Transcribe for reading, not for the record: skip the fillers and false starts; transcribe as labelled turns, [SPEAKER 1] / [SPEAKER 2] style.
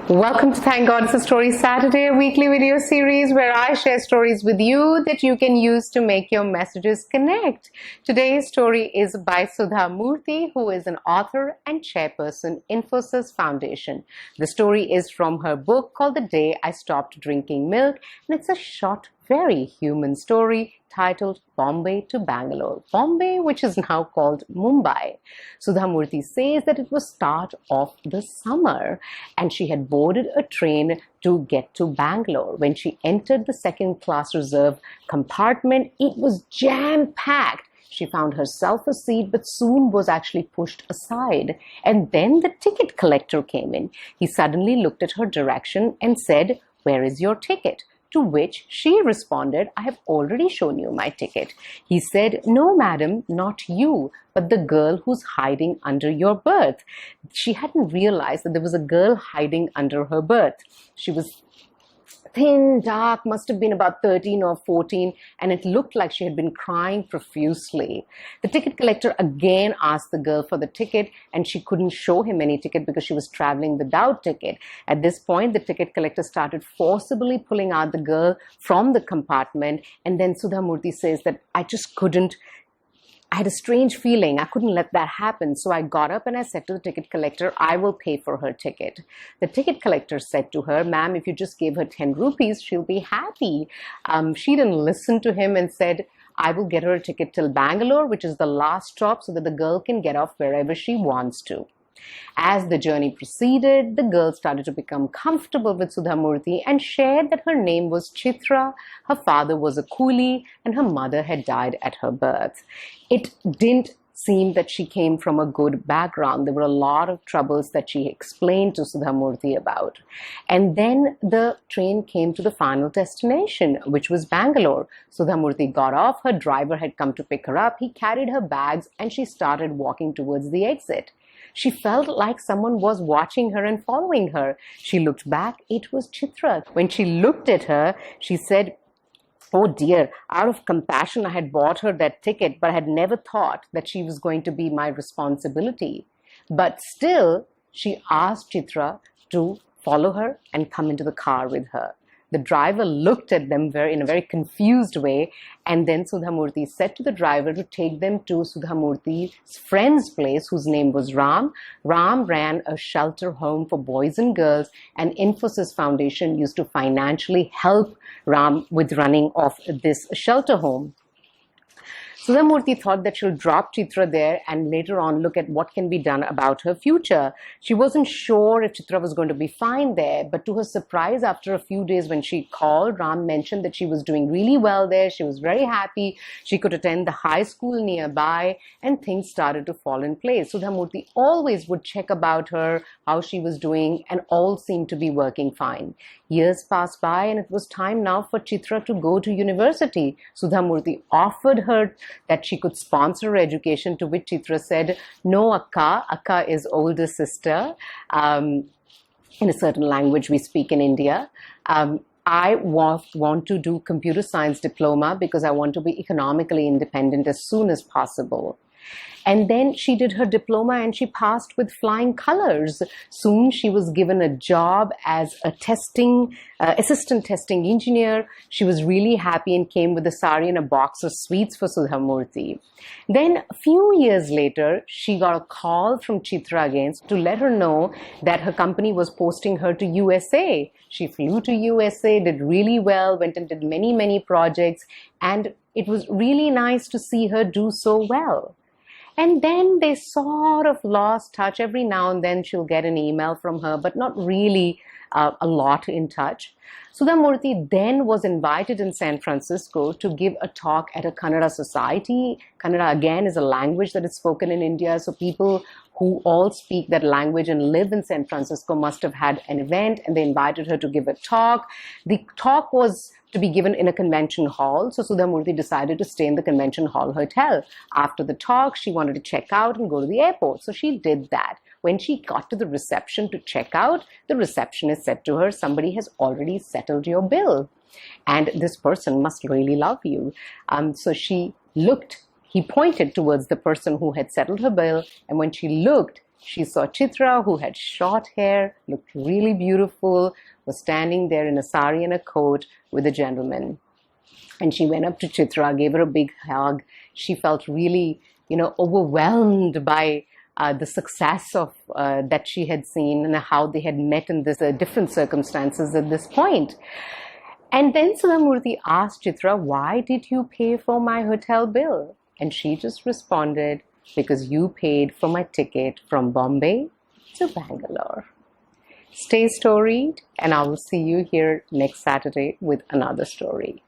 [SPEAKER 1] Welcome to Thank God It's a Story Saturday, a weekly video series where I share stories with you that you can use to make your messages connect. Today's story is by Sudha Murthy, who is an author and chairperson, Infosys Foundation. The story is from her book called The Day I Stopped Drinking Milk, and it's a short, very human story titled Bombay to Bangalore. Bombay, which is now called Mumbai. Sudha Murthy says that it was start of the summer and she had boarded a train to get to Bangalore. When she entered the second class reserve compartment, it was jam-packed. She found herself a seat, but soon was actually pushed aside. And then the ticket collector came in. He suddenly looked at her direction and said, "Where is your ticket?" To which she responded, "I have already shown you my ticket." He said, "No, madam, not you, but the girl who's hiding under your berth." She hadn't realized that there was a girl hiding under her berth. She was thin, dark, must have been about 13 or 14, and it looked like she had been crying profusely. The ticket collector again asked the girl for the ticket, and she couldn't show him any ticket because she was traveling without ticket. At this point, the ticket collector started forcibly pulling out the girl from the compartment, and then Sudha Murthy says that I had a strange feeling. I couldn't let that happen. So I got up and I said to the ticket collector, "I will pay for her ticket." The ticket collector said to her, "Ma'am, if you just gave her 10 rupees, she'll be happy." She didn't listen to him and said, "I will get her a ticket till Bangalore, which is the last stop, so that the girl can get off wherever she wants to." As the journey proceeded, the girl started to become comfortable with Sudha Murthy and shared that her name was Chitra, her father was a coolie, and her mother had died at her birth. It didn't seem that she came from a good background. There were a lot of troubles that she explained to Sudha Murthy about. And then the train came to the final destination, which was Bangalore. Sudha Murthy got off, her driver had come to pick her up, he carried her bags, and she started walking towards the exit. She felt like someone was watching her and following her. She looked back. It was Chitra. When she looked at her, she said, "Oh dear, out of compassion, I had bought her that ticket, but I had never thought that she was going to be my responsibility." But still, she asked Chitra to follow her and come into the car with her. The driver looked at them in a very confused way, and then Sudha Murthy said to the driver to take them to Sudha Murthy's friend's place, whose name was Ram. Ram ran a shelter home for boys and girls, and Infosys Foundation used to financially help Ram with running of this shelter home. Sudha Murthy thought that she'll drop Chitra there and later on look at what can be done about her future. She wasn't sure if Chitra was going to be fine there, but to her surprise, after a few days when she called, Ram mentioned that she was doing really well there. She was very happy. She could attend the high school nearby, and things started to fall in place. Sudha Murthy always would check about her, how she was doing, and all seemed to be working fine. Years passed by, and it was time now for Chitra to go to university. Sudha Murthy offered her that she could sponsor her education, to which Chitra said, "No, Akka. Akka is older sister," in a certain language we speak in India. "I want to do computer science diploma because I want to be economically independent as soon as possible." And then she did her diploma and she passed with flying colors. Soon she was given a job as a assistant testing engineer. She was really happy and came with a sari and a box of sweets for Sudha Murthy. Then a few years later, she got a call from Chitra again to let her know that her company was posting her to USA. She flew to USA, did really well, went and did many, many projects, and it was really nice to see her do so well. And then they sort of lost touch. Every now and then she'll get an email from her, but not really a lot in touch. Sudha Murthy then was invited in San Francisco to give a talk at a Kannada society. Kannada, again, is a language that is spoken in India, so people who all speak that language and live in San Francisco must have had an event, and they invited her to give a talk. The talk was to be given in a convention hall, so Sudha Murthy decided to stay in the convention hall hotel. After the talk, she wanted to check out and go to the airport, so she did that. When she got to the reception to check out, the receptionist said to her, "Somebody has already settled your bill, and this person must really love you." So she looked. He pointed towards the person who had settled her bill, and when she looked, She saw Chitra, who had short hair, looked really beautiful, was standing there in a sari and a coat with a gentleman. And she went up to Chitra, gave her a big hug. She felt really, overwhelmed by the success of that she had seen and how they had met in this different circumstances at this point. And then Sudha Murthy asked Chitra, "Why did you pay for my hotel bill?" And she just responded, "Because you paid for my ticket from Bombay to Bangalore." Stay storied, and I will see you here next Saturday with another story.